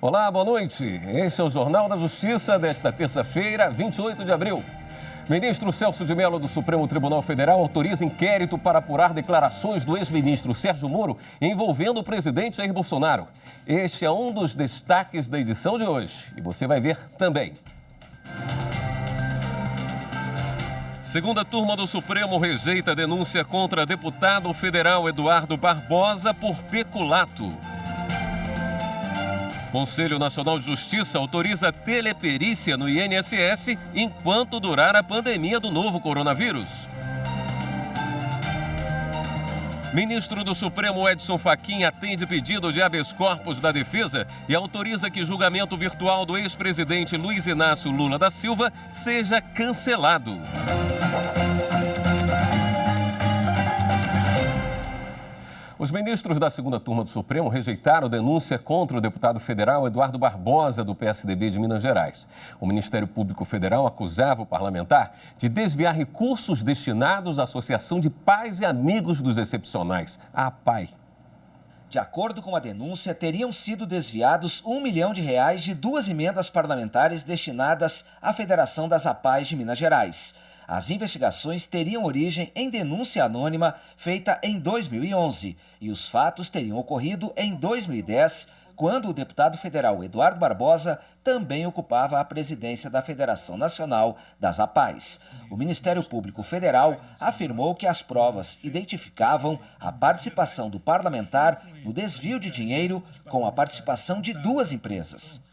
Olá, boa noite. Este é o Jornal da Justiça desta terça-feira, 28 de abril. Ministro Celso de Mello do Supremo Tribunal Federal autoriza inquérito para apurar declarações do ex-ministro Sérgio Moro envolvendo o presidente Jair Bolsonaro. Este é um dos destaques da edição de hoje e você vai ver também. Segunda turma do Supremo rejeita a denúncia contra deputado federal Eduardo Barbosa por peculato. Conselho Nacional de Justiça autoriza teleperícia no INSS enquanto durar a pandemia do novo coronavírus. Ministro do Supremo Edson Fachin atende pedido de habeas corpus da defesa e autoriza que julgamento virtual do ex-presidente Luiz Inácio Lula da Silva seja cancelado. Os ministros da segunda turma do Supremo rejeitaram denúncia contra o deputado federal Eduardo Barbosa, do PSDB de Minas Gerais. O Ministério Público Federal acusava o parlamentar de desviar recursos destinados à Associação de Pais e Amigos dos Excepcionais, a APAE. De acordo com a denúncia, teriam sido desviados R$ 1 milhão de duas emendas parlamentares destinadas à Federação das APAEs de Minas Gerais. As investigações teriam origem em denúncia anônima feita em 2011 e os fatos teriam ocorrido em 2010, quando o deputado federal Eduardo Barbosa também ocupava a presidência da Federação Nacional das APAEs. O Ministério Público Federal afirmou que as provas identificavam a participação do parlamentar no desvio de dinheiro com a participação de duas empresas.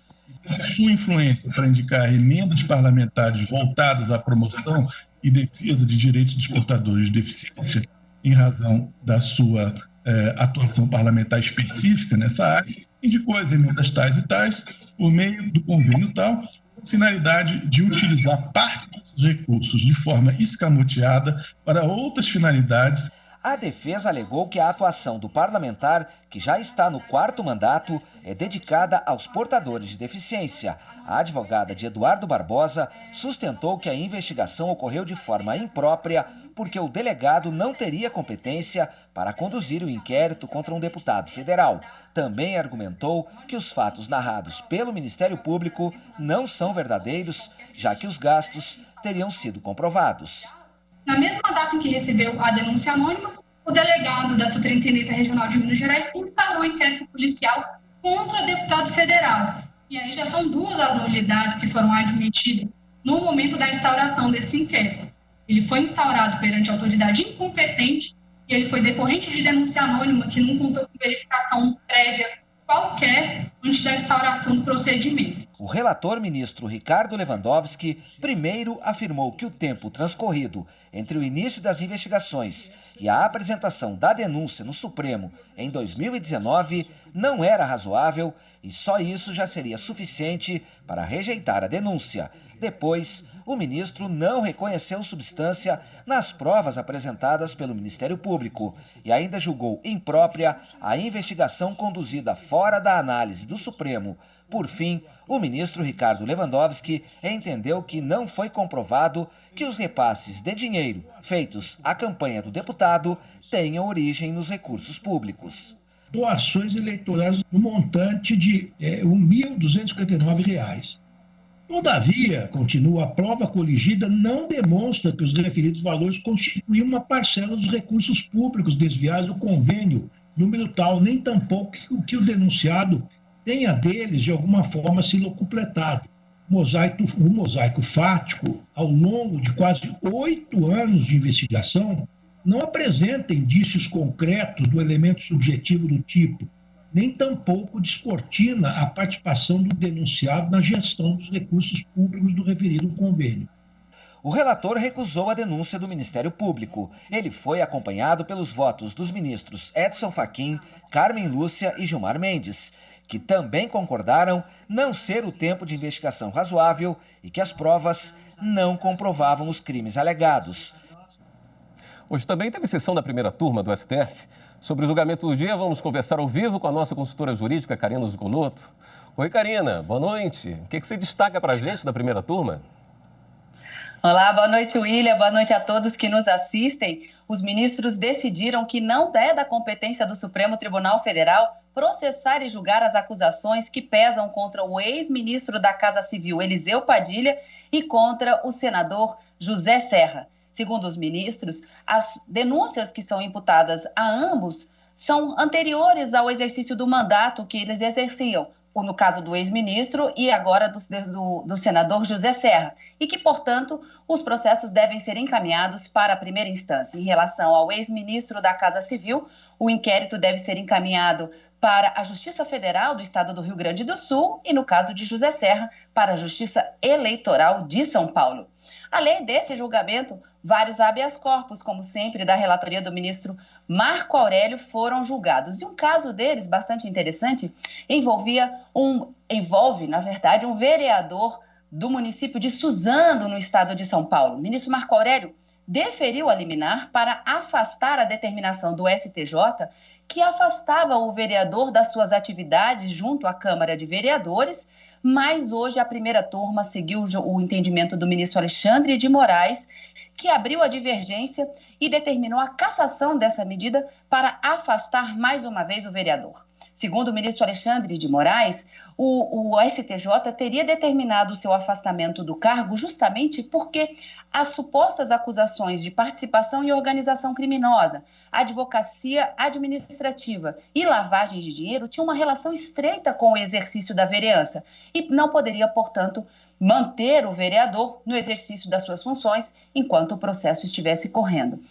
Sua influência para indicar emendas parlamentares voltadas à promoção e defesa de direitos dos portadores de deficiência em razão da sua atuação parlamentar específica nessa área, indicou as emendas tais e tais, por meio do convênio tal, com finalidade de utilizar parte desses recursos de forma escamoteada para outras finalidades. A defesa alegou que a atuação do parlamentar, que já está no 4º mandato, é dedicada aos portadores de deficiência. A advogada de Eduardo Barbosa sustentou que a investigação ocorreu de forma imprópria porque o delegado não teria competência para conduzir o inquérito contra um deputado federal. Também argumentou que os fatos narrados pelo Ministério Público não são verdadeiros, já que os gastos teriam sido comprovados. Na mesma data em que recebeu a denúncia anônima, o delegado da Superintendência Regional de Minas Gerais instaurou um inquérito policial contra o deputado federal. E aí já são duas as nulidades que foram admitidas no momento da instauração desse inquérito. Ele foi instaurado perante a autoridade incompetente e ele foi decorrente de denúncia anônima que não contou com verificação prévia qualquer antes da instauração do procedimento. O relator ministro Ricardo Lewandowski primeiro afirmou que o tempo transcorrido entre o início das investigações e a apresentação da denúncia no Supremo em 2019 não era razoável e só isso já seria suficiente para rejeitar a denúncia. Depois, o ministro não reconheceu substância nas provas apresentadas pelo Ministério Público e ainda julgou imprópria a investigação conduzida fora da análise do Supremo. Por fim, o ministro Ricardo Lewandowski entendeu que não foi comprovado que os repasses de dinheiro feitos à campanha do deputado tenham origem nos recursos públicos. Doações eleitorais no montante de R$ 1.259. Todavia, continua, a prova coligida não demonstra que os referidos valores constituíam uma parcela dos recursos públicos desviados do convênio, número tal, nem tampouco que o denunciado tenha deles, de alguma forma, sido completado. O mosaico fático, ao longo de quase 8 anos de investigação, não apresenta indícios concretos do elemento subjetivo do tipo, nem tampouco descortina a participação do denunciado na gestão dos recursos públicos do referido convênio. O relator recusou a denúncia do Ministério Público. Ele foi acompanhado pelos votos dos ministros Edson Fachin, Carmen Lúcia e Gilmar Mendes, que também concordaram não ser o tempo de investigação razoável e que as provas não comprovavam os crimes alegados. Hoje também teve sessão da primeira turma do STF. Sobre o julgamento do dia, vamos conversar ao vivo com a nossa consultora jurídica, Karina Zuccolotto. Oi, Karina, boa noite. O que você destaca para a gente da primeira turma? Olá, boa noite, William. Boa noite a todos que nos assistem. Os ministros decidiram que não é da competência do Supremo Tribunal Federal processar e julgar as acusações que pesam contra o ex-ministro da Casa Civil, Eliseu Padilha, e contra o senador José Serra. Segundo os ministros, as denúncias que são imputadas a ambos são anteriores ao exercício do mandato que eles exerciam, no caso do ex-ministro e agora do senador José Serra, e que, portanto, os processos devem ser encaminhados para a primeira instância. Em relação ao ex-ministro da Casa Civil, o inquérito deve ser encaminhado para a Justiça Federal do Estado do Rio Grande do Sul e, no caso de José Serra, para a Justiça Eleitoral de São Paulo. Além desse julgamento, vários habeas corpus, como sempre, da relatoria do ministro Marco Aurélio, foram julgados. E um caso deles, bastante interessante, envolve, na verdade, um vereador do município de Suzano, no estado de São Paulo. O ministro Marco Aurélio deferiu a liminar para afastar a determinação do STJ que afastava o vereador das suas atividades junto à Câmara de Vereadores, mas hoje a primeira turma seguiu o entendimento do ministro Alexandre de Moraes, que abriu a divergência e determinou a cassação dessa medida para afastar mais uma vez o vereador. Segundo o ministro Alexandre de Moraes, o STJ teria determinado o seu afastamento do cargo justamente porque as supostas acusações de participação em organização criminosa, advocacia administrativa e lavagem de dinheiro tinham uma relação estreita com o exercício da vereança e não poderia, portanto, manter o vereador no exercício das suas funções enquanto o processo estivesse correndo.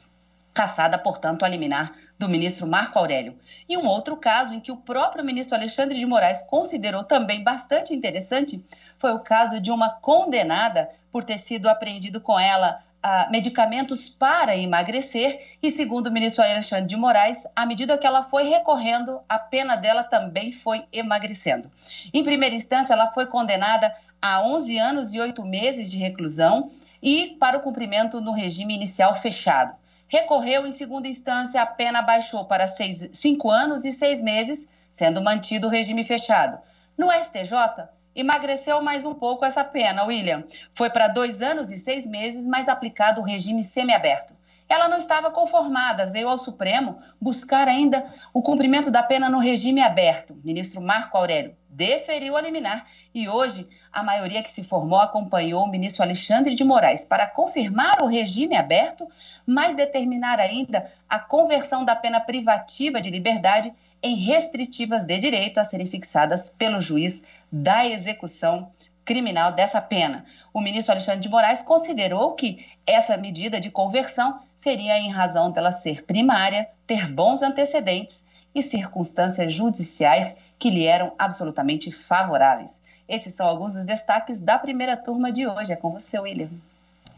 Cassada, portanto, a liminar do ministro Marco Aurélio. E um outro caso em que o próprio ministro Alexandre de Moraes considerou também bastante interessante foi o caso de uma condenada por ter sido apreendido com ela medicamentos para emagrecer e, segundo o ministro Alexandre de Moraes, à medida que ela foi recorrendo, a pena dela também foi emagrecendo. Em primeira instância, ela foi condenada a 11 anos e 8 meses de reclusão e para o cumprimento no regime inicial fechado. Recorreu em segunda instância, a pena baixou para 5 anos e 6 meses, sendo mantido o regime fechado. No STJ, emagreceu mais um pouco essa pena, William. Foi para 2 anos e 6 meses, mas aplicado o regime semiaberto. Ela não estava conformada, veio ao Supremo buscar ainda o cumprimento da pena no regime aberto. O ministro Marco Aurélio deferiu a liminar e hoje a maioria que se formou acompanhou o ministro Alexandre de Moraes para confirmar o regime aberto, mas determinar ainda a conversão da pena privativa de liberdade em restritivas de direito a serem fixadas pelo juiz da execução criminal dessa pena. O ministro Alexandre de Moraes considerou que essa medida de conversão seria em razão dela ser primária, ter bons antecedentes e circunstâncias judiciais que lhe eram absolutamente favoráveis. Esses são alguns dos destaques da primeira turma de hoje. É com você, William.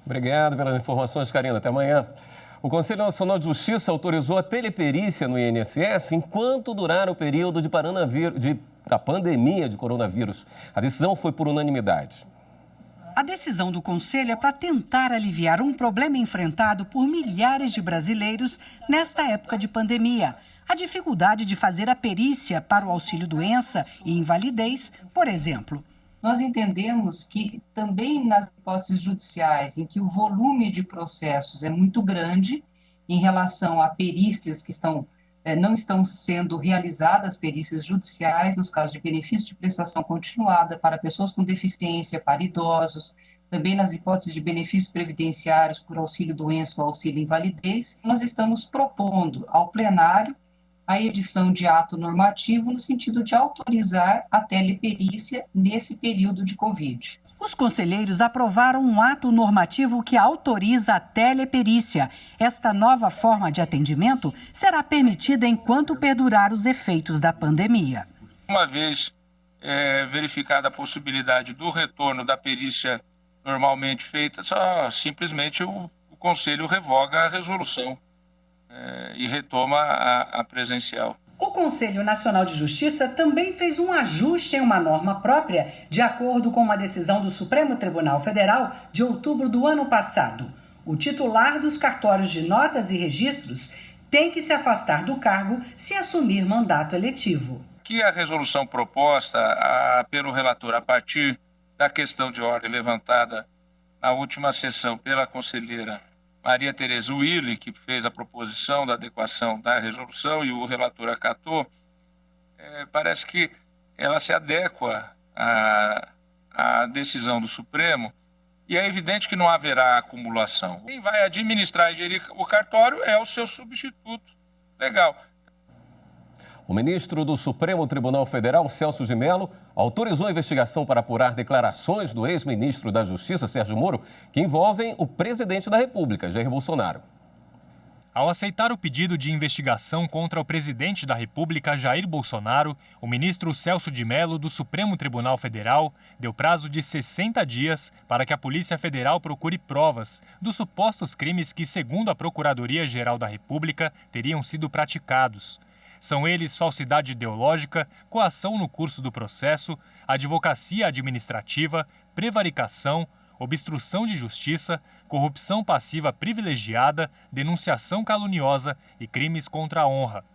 Obrigado pelas informações, Karina. Até amanhã. O Conselho Nacional de Justiça autorizou a teleperícia no INSS enquanto durar o período da pandemia de coronavírus. A decisão foi por unanimidade. A decisão do Conselho é para tentar aliviar um problema enfrentado por milhares de brasileiros nesta época de pandemia. A dificuldade de fazer a perícia para o auxílio-doença e invalidez, por exemplo. Nós entendemos que também nas hipóteses judiciais, em que o volume de processos é muito grande em relação a perícias que não estão sendo realizadas, perícias judiciais, nos casos de benefício de prestação continuada para pessoas com deficiência, para idosos, também nas hipóteses de benefícios previdenciários por auxílio-doença ou auxílio-invalidez, nós estamos propondo ao plenário a edição de ato normativo no sentido de autorizar a teleperícia nesse período de Covid. Os conselheiros aprovaram um ato normativo que autoriza a teleperícia. Esta nova forma de atendimento será permitida enquanto perdurar os efeitos da pandemia. Uma vez verificada a possibilidade do retorno da perícia normalmente feita, simplesmente o Conselho revoga a resolução e retoma a presencial. O Conselho Nacional de Justiça também fez um ajuste em uma norma própria, de acordo com uma decisão do Supremo Tribunal Federal de outubro do ano passado. O titular dos cartórios de notas e registros tem que se afastar do cargo se assumir mandato eletivo. Que a resolução proposta pelo relator a partir da questão de ordem levantada na última sessão pela conselheira Maria Tereza Willi, que fez a proposição da adequação da resolução e o relator acatou, parece que ela se adequa à decisão do Supremo e é evidente que não haverá acumulação. Quem vai administrar e gerir o cartório é o seu substituto legal. O ministro do Supremo Tribunal Federal, Celso de Mello, autorizou a investigação para apurar declarações do ex-ministro da Justiça, Sérgio Moro, que envolvem o presidente da República, Jair Bolsonaro. Ao aceitar o pedido de investigação contra o presidente da República, Jair Bolsonaro, o ministro Celso de Mello, do Supremo Tribunal Federal, deu prazo de 60 dias para que a Polícia Federal procure provas dos supostos crimes que, segundo a Procuradoria-Geral da República, teriam sido praticados. São eles falsidade ideológica, coação no curso do processo, advocacia administrativa, prevaricação, obstrução de justiça, corrupção passiva privilegiada, denunciação caluniosa e crimes contra a honra.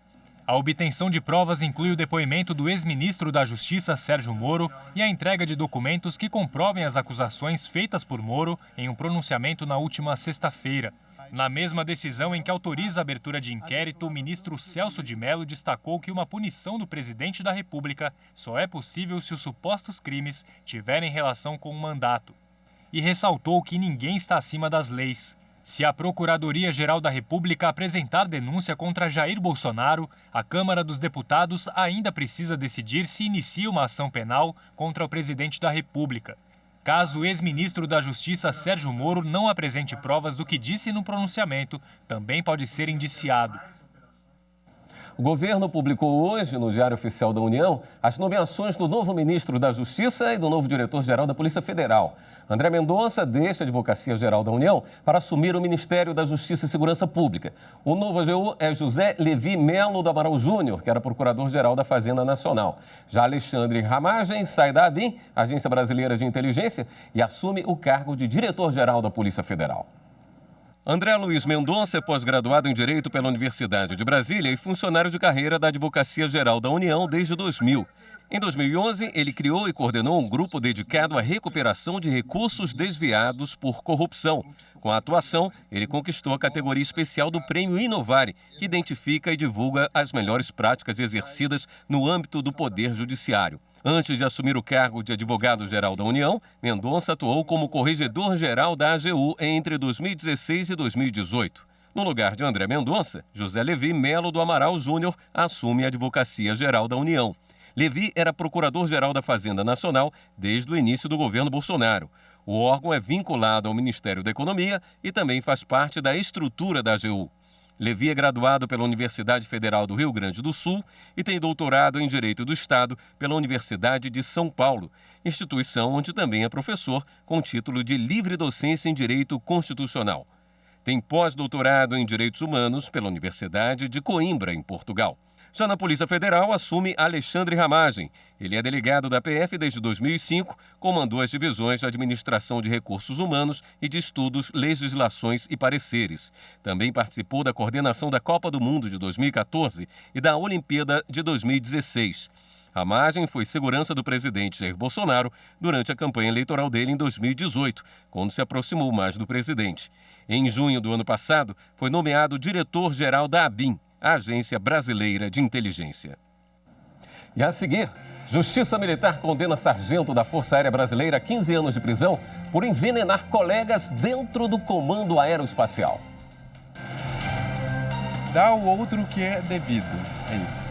A obtenção de provas inclui o depoimento do ex-ministro da Justiça, Sérgio Moro, e a entrega de documentos que comprovem as acusações feitas por Moro em um pronunciamento na última sexta-feira. Na mesma decisão em que autoriza a abertura de inquérito, o ministro Celso de Mello destacou que uma punição do presidente da República só é possível se os supostos crimes tiverem relação com o mandato. E ressaltou que ninguém está acima das leis. Se a Procuradoria-Geral da República apresentar denúncia contra Jair Bolsonaro, a Câmara dos Deputados ainda precisa decidir se inicia uma ação penal contra o presidente da República. Caso o ex-ministro da Justiça, Sérgio Moro, não apresente provas do que disse no pronunciamento, também pode ser indiciado. O governo publicou hoje, no Diário Oficial da União, as nomeações do novo ministro da Justiça e do novo diretor-geral da Polícia Federal. André Mendonça deixa a Advocacia-Geral da União para assumir o Ministério da Justiça e Segurança Pública. O novo AGU é José Levi Melo do Amaral Júnior, que era procurador-geral da Fazenda Nacional. Já Alexandre Ramagem sai da ABIN, Agência Brasileira de Inteligência, e assume o cargo de diretor-geral da Polícia Federal. André Luiz Mendonça é pós-graduado em Direito pela Universidade de Brasília e funcionário de carreira da Advocacia-Geral da União desde 2000. Em 2011, ele criou e coordenou um grupo dedicado à recuperação de recursos desviados por corrupção. Com a atuação, ele conquistou a categoria especial do Prêmio Inovare, que identifica e divulga as melhores práticas exercidas no âmbito do Poder Judiciário. Antes de assumir o cargo de advogado-geral da União, Mendonça atuou como corregedor-geral da AGU entre 2016 e 2018. No lugar de André Mendonça, José Levi Melo do Amaral Júnior assume a Advocacia-Geral da União. Levi era procurador-geral da Fazenda Nacional desde o início do governo Bolsonaro. O órgão é vinculado ao Ministério da Economia e também faz parte da estrutura da AGU. Levi é graduado pela Universidade Federal do Rio Grande do Sul e tem doutorado em Direito do Estado pela Universidade de São Paulo, instituição onde também é professor com título de livre docência em Direito Constitucional. Tem pós-doutorado em Direitos Humanos pela Universidade de Coimbra, em Portugal. Já na Polícia Federal, assume Alexandre Ramagem. Ele é delegado da PF desde 2005, comandou as divisões de Administração de Recursos Humanos e de Estudos, Legislações e Pareceres. Também participou da coordenação da Copa do Mundo de 2014 e da Olimpíada de 2016. Ramagem foi segurança do presidente Jair Bolsonaro durante a campanha eleitoral dele em 2018, quando se aproximou mais do presidente. Em junho do ano passado, foi nomeado diretor-geral da ABIN, a Agência Brasileira de Inteligência. E a seguir, Justiça Militar condena sargento da Força Aérea Brasileira a 15 anos de prisão por envenenar colegas dentro do Comando Aeroespacial. Dá ao outro o que é devido. É isso.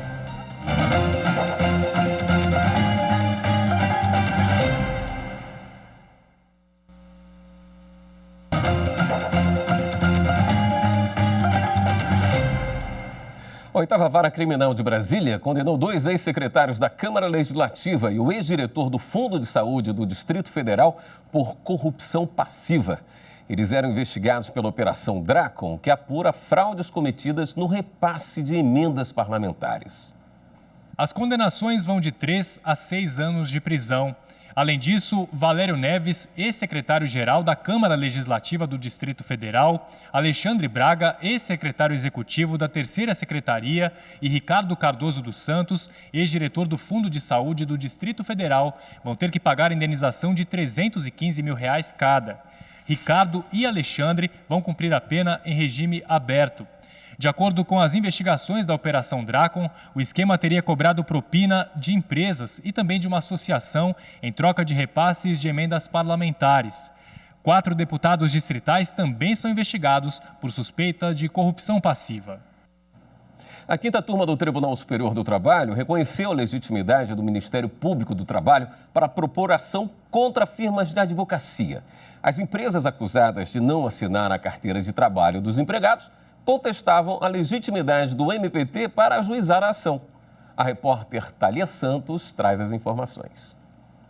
A 8ª Vara Criminal de Brasília condenou 2 ex-secretários da Câmara Legislativa e o ex-diretor do Fundo de Saúde do Distrito Federal por corrupção passiva. Eles eram investigados pela Operação Dracon, que apura fraudes cometidas no repasse de emendas parlamentares. As condenações vão de 3 a 6 anos de prisão. Além disso, Valério Neves, ex-secretário-geral da Câmara Legislativa do Distrito Federal, Alexandre Braga, ex-secretário executivo da 3ª Secretaria, e Ricardo Cardoso dos Santos, ex-diretor do Fundo de Saúde do Distrito Federal, vão ter que pagar indenização de R$ 315 mil cada. Ricardo e Alexandre vão cumprir a pena em regime aberto. De acordo com as investigações da Operação Dracon, o esquema teria cobrado propina de empresas e também de uma associação em troca de repasses de emendas parlamentares. 4 deputados distritais também são investigados por suspeita de corrupção passiva. A 5ª turma do Tribunal Superior do Trabalho reconheceu a legitimidade do Ministério Público do Trabalho para propor ação contra firmas de advocacia. As empresas acusadas de não assinar a carteira de trabalho dos empregados contestavam a legitimidade do MPT para ajuizar a ação. A repórter Thalia Santos traz as informações.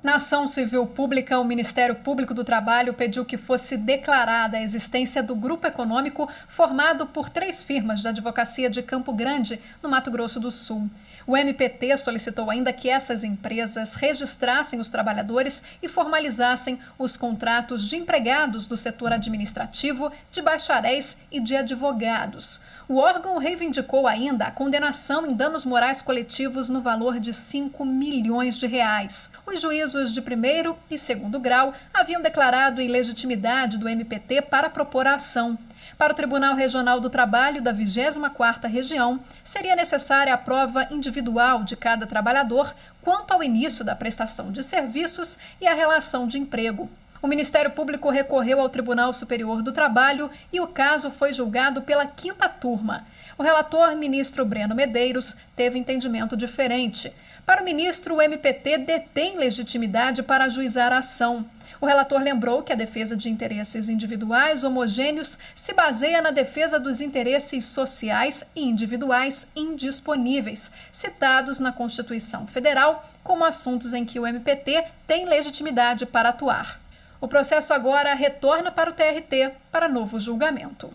Na ação civil pública, o Ministério Público do Trabalho pediu que fosse declarada a existência do grupo econômico formado por 3 firmas de advocacia de Campo Grande, no Mato Grosso do Sul. O MPT solicitou ainda que essas empresas registrassem os trabalhadores e formalizassem os contratos de empregados do setor administrativo, de bacharéis e de advogados. O órgão reivindicou ainda a condenação em danos morais coletivos no valor de 5 milhões de reais. Os juízos de 1º e 2º grau haviam declarado ilegitimidade do MPT para propor a ação. Para o Tribunal Regional do Trabalho da 24ª Região, seria necessária a prova individual de cada trabalhador quanto ao início da prestação de serviços e a relação de emprego. O Ministério Público recorreu ao Tribunal Superior do Trabalho e o caso foi julgado pela 5ª turma. O relator, ministro Breno Medeiros, teve entendimento diferente. Para o ministro, o MPT detém legitimidade para ajuizar a ação. O relator lembrou que a defesa de interesses individuais homogêneos se baseia na defesa dos interesses sociais e individuais indisponíveis, citados na Constituição Federal como assuntos em que o MPT tem legitimidade para atuar. O processo agora retorna para o TRT para novo julgamento.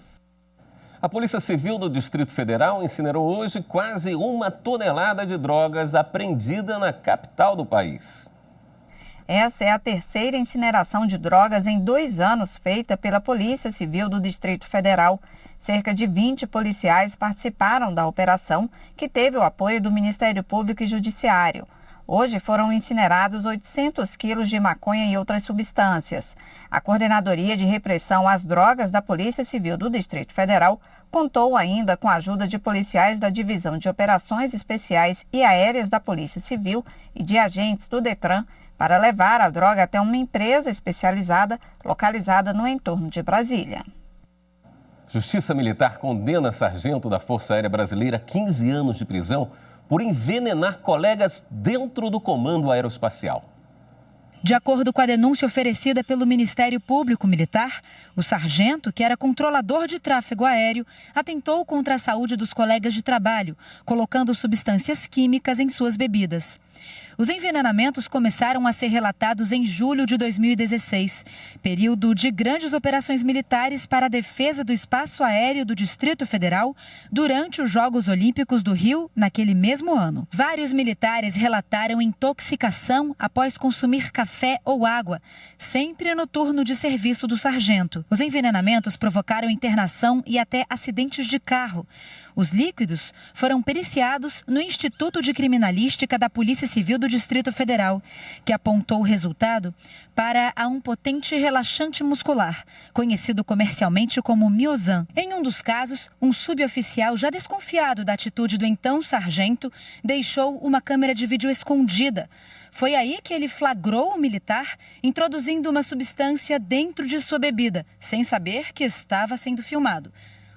A Polícia Civil do Distrito Federal incinerou hoje quase 1 tonelada de drogas apreendida na capital do país. Essa é a 3ª incineração de drogas em 2 anos feita pela Polícia Civil do Distrito Federal. Cerca de 20 policiais participaram da operação, que teve o apoio do Ministério Público e Judiciário. Hoje foram incinerados 800 quilos de maconha e outras substâncias. A Coordenadoria de Repressão às Drogas da Polícia Civil do Distrito Federal contou ainda com a ajuda de policiais da Divisão de Operações Especiais e Aéreas da Polícia Civil e de agentes do Detran para levar a droga até uma empresa especializada localizada no entorno de Brasília. Justiça Militar condena sargento da Força Aérea Brasileira a 15 anos de prisão por envenenar colegas dentro do Comando Aeroespacial. De acordo com a denúncia oferecida pelo Ministério Público Militar, o sargento, que era controlador de tráfego aéreo, atentou contra a saúde dos colegas de trabalho, colocando substâncias químicas em suas bebidas. Os envenenamentos começaram a ser relatados em julho de 2016, período de grandes operações militares para a defesa do espaço aéreo do Distrito Federal durante os Jogos Olímpicos do Rio, naquele mesmo ano. Vários militares relataram intoxicação após consumir café ou água, sempre no turno de serviço do sargento. Os envenenamentos provocaram internação e até acidentes de carro. Os líquidos foram periciados no Instituto de Criminalística da Polícia Civil do Distrito Federal, que apontou o resultado para um potente relaxante muscular, conhecido comercialmente como Miozan. Em um dos casos, um suboficial já desconfiado da atitude do então sargento deixou uma câmera de vídeo escondida. Foi aí que ele flagrou o militar introduzindo uma substância dentro de sua bebida, sem saber que estava sendo filmado.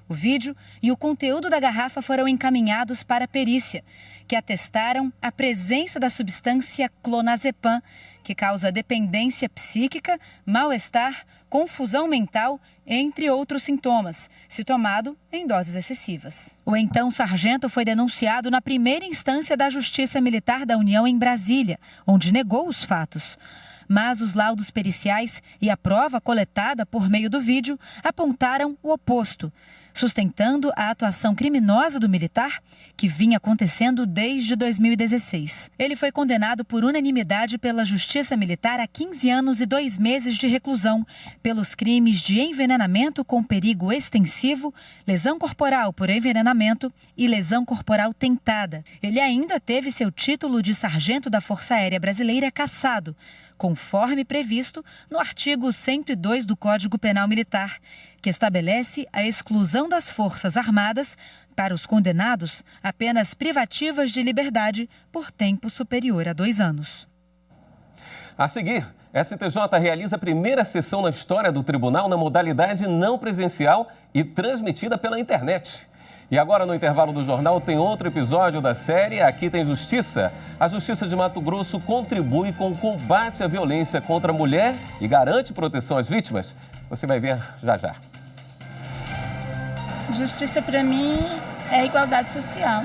O vídeo e o conteúdo da garrafa foram encaminhados para a perícia, que atestaram a presença da substância clonazepam, que causa dependência psíquica, mal-estar, confusão mental, entre outros sintomas, se tomado em doses excessivas. O então sargento foi denunciado na primeira instância da Justiça Militar da União em Brasília, onde negou os fatos. Mas os laudos periciais e a prova coletada por meio do vídeo apontaram o oposto, sustentando a atuação criminosa do militar, que vinha acontecendo desde 2016. Ele foi condenado por unanimidade pela Justiça Militar a 15 anos e 2 meses de reclusão pelos crimes de envenenamento com perigo extensivo, lesão corporal por envenenamento e lesão corporal tentada. Ele ainda teve seu título de sargento da Força Aérea Brasileira cassado, conforme previsto no artigo 102 do Código Penal Militar, que estabelece a exclusão das Forças Armadas Para os condenados, apenas privativas de liberdade por tempo superior a 2 anos. A seguir, STJ realiza a primeira sessão na história do tribunal na modalidade não presencial e transmitida pela internet. E agora, no intervalo do jornal, tem outro episódio da série Aqui Tem Justiça. A Justiça de Mato Grosso contribui com o combate à violência contra a mulher e garante proteção às vítimas. Você vai ver já já. Justiça, para mim, é igualdade social.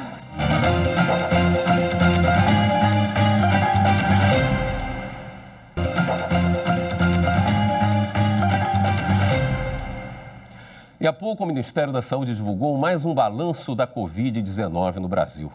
E há pouco o Ministério da Saúde divulgou mais um balanço da Covid-19 no Brasil.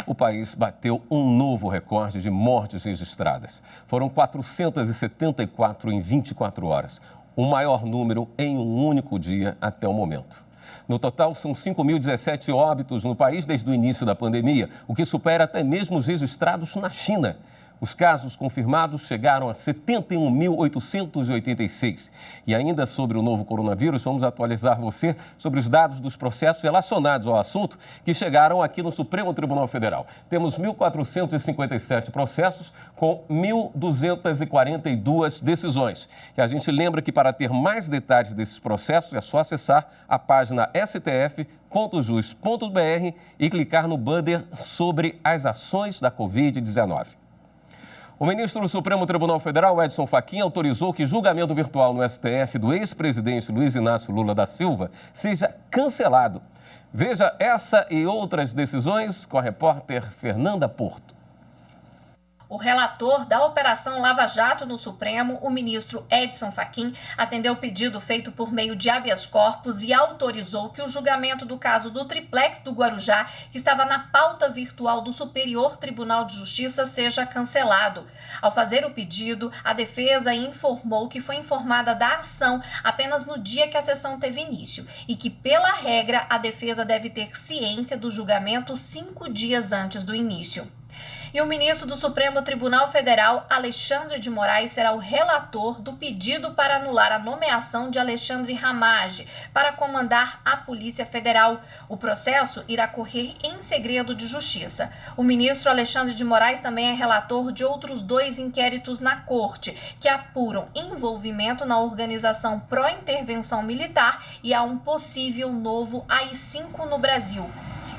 O país bateu um novo recorde de mortes registradas. Foram 474 em 24 horas, o maior número em um único dia até o momento. No total, são 5.017 óbitos no país desde o início da pandemia, o que supera até mesmo os registrados na China. Os casos confirmados chegaram a 71.886. E ainda sobre o novo coronavírus, vamos atualizar você sobre os dados dos processos relacionados ao assunto que chegaram aqui no Supremo Tribunal Federal. Temos 1.457 processos com 1.242 decisões. E a gente lembra que para ter mais detalhes desses processos é só acessar a página stf.jus.br e clicar no banner sobre as ações da Covid-19. O ministro do Supremo Tribunal Federal, Edson Fachin, autorizou que julgamento virtual no STF do ex-presidente Luiz Inácio Lula da Silva seja cancelado. Veja essa e outras decisões com a repórter Fernanda Porto. O relator da Operação Lava Jato no Supremo, o ministro Edson Fachin, atendeu o pedido feito por meio de habeas corpus e autorizou que o julgamento do caso do triplex do Guarujá, que estava na pauta virtual do Superior Tribunal de Justiça, seja cancelado. Ao fazer o pedido, a defesa informou que foi informada da ação apenas no dia que a sessão teve início e que, pela regra, a defesa deve ter ciência do julgamento 5 dias antes do início. E o ministro do Supremo Tribunal Federal, Alexandre de Moraes, será o relator do pedido para anular a nomeação de Alexandre Ramage para comandar a Polícia Federal. O processo irá correr em segredo de justiça. O ministro Alexandre de Moraes também é relator de outros 2 inquéritos na Corte, que apuram envolvimento na organização pró-intervenção militar e a um possível novo AI-5 no Brasil.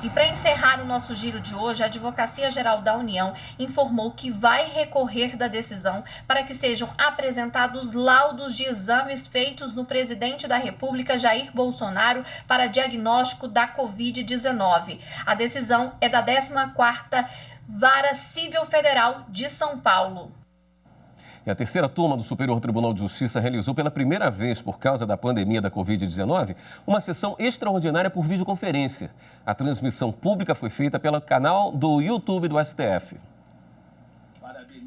E para encerrar o nosso giro de hoje, a Advocacia Geral da União informou que vai recorrer da decisão para que sejam apresentados laudos de exames feitos no presidente da República, Jair Bolsonaro, para diagnóstico da Covid-19. A decisão é da 14ª Vara Civil Federal de São Paulo. E a terceira turma do Superior Tribunal de Justiça realizou pela primeira vez, por causa da pandemia da Covid-19, uma sessão extraordinária por videoconferência. A transmissão pública foi feita pelo canal do YouTube do STF.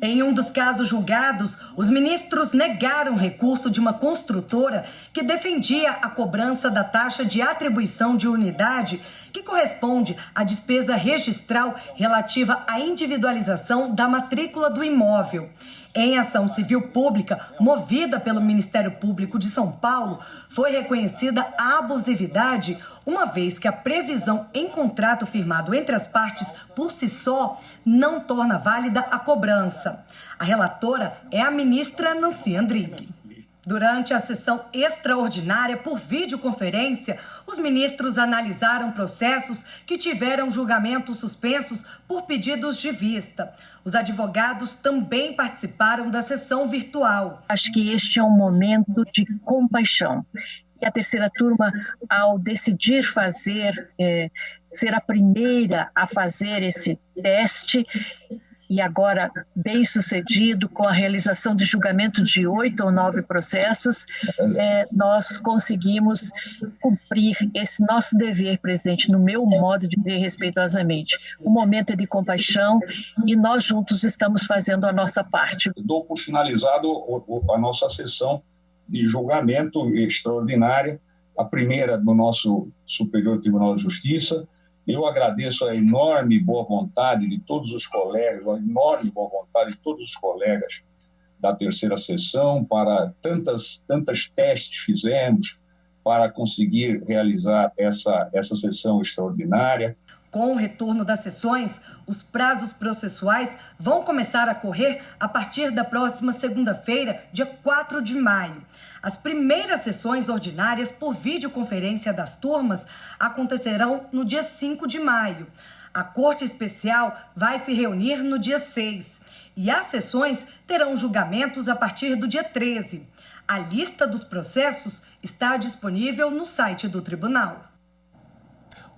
Em um dos casos julgados, os ministros negaram recurso de uma construtora que defendia a cobrança da taxa de atribuição de unidade, que corresponde à despesa registral relativa à individualização da matrícula do imóvel. Em ação civil pública, movida pelo Ministério Público de São Paulo, foi reconhecida a abusividade, uma vez que a previsão em contrato firmado entre as partes por si só não torna válida a cobrança. A relatora é a ministra Nancy Andrighi. Durante a sessão extraordinária por videoconferência, os ministros analisaram processos que tiveram julgamentos suspensos por pedidos de vista. Os advogados também participaram da sessão virtual. Acho que este é um momento de compaixão. E a terceira turma, ao decidir ser a primeira a fazer esse teste, e agora bem sucedido com a realização de julgamento de 8 ou 9 processos, nós conseguimos cumprir esse nosso dever, presidente, no meu modo de ver respeitosamente. O momento é de compaixão e nós juntos estamos fazendo a nossa parte. Dou por finalizado a nossa sessão de julgamento extraordinária, a primeira do nosso Superior Tribunal de Justiça. Eu agradeço a enorme boa vontade de todos os colegas, da terceira sessão, para tantas testes fizemos, para conseguir realizar essa sessão extraordinária. Com o retorno das sessões, os prazos processuais vão começar a correr a partir da próxima segunda-feira, dia 4 de maio. As primeiras sessões ordinárias por videoconferência das turmas acontecerão no dia 5 de maio. A Corte Especial vai se reunir no dia 6 e as sessões terão julgamentos a partir do dia 13. A lista dos processos está disponível no site do tribunal.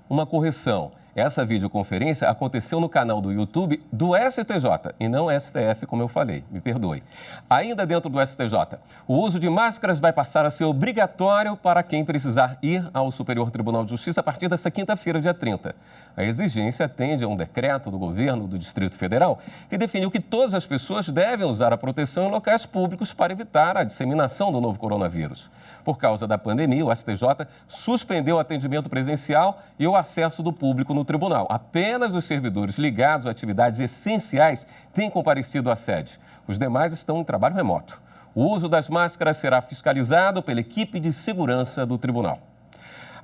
Uma correção. Essa videoconferência aconteceu no canal do YouTube do STJ e não STF, como eu falei. Me perdoe. Ainda dentro do STJ, o uso de máscaras vai passar a ser obrigatório para quem precisar ir ao Superior Tribunal de Justiça a partir desta quinta-feira, dia 30. A exigência atende a um decreto do governo do Distrito Federal que definiu que todas as pessoas devem usar a proteção em locais públicos para evitar a disseminação do novo coronavírus. Por causa da pandemia, o STJ suspendeu o atendimento presencial e o acesso do público no tribunal. Apenas os servidores ligados a atividades essenciais têm comparecido à sede. Os demais estão em trabalho remoto. O uso das máscaras será fiscalizado pela equipe de segurança do tribunal.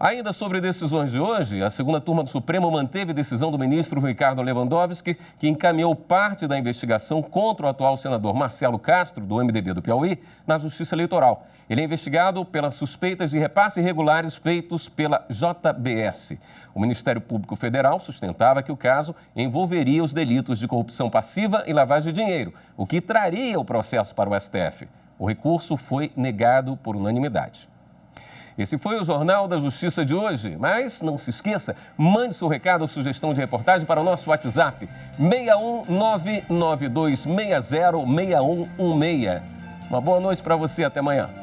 Ainda sobre decisões de hoje, a segunda turma do Supremo manteve decisão do ministro Ricardo Lewandowski, que encaminhou parte da investigação contra o atual senador Marcelo Castro, do MDB do Piauí, na Justiça Eleitoral. Ele é investigado pelas suspeitas de repasses irregulares feitos pela JBS. O Ministério Público Federal sustentava que o caso envolveria os delitos de corrupção passiva e lavagem de dinheiro, o que traria o processo para o STF. O recurso foi negado por unanimidade. Esse foi o Jornal da Justiça de hoje, mas não se esqueça, mande seu recado ou sugestão de reportagem para o nosso WhatsApp 61992606116. Uma boa noite para você, até amanhã.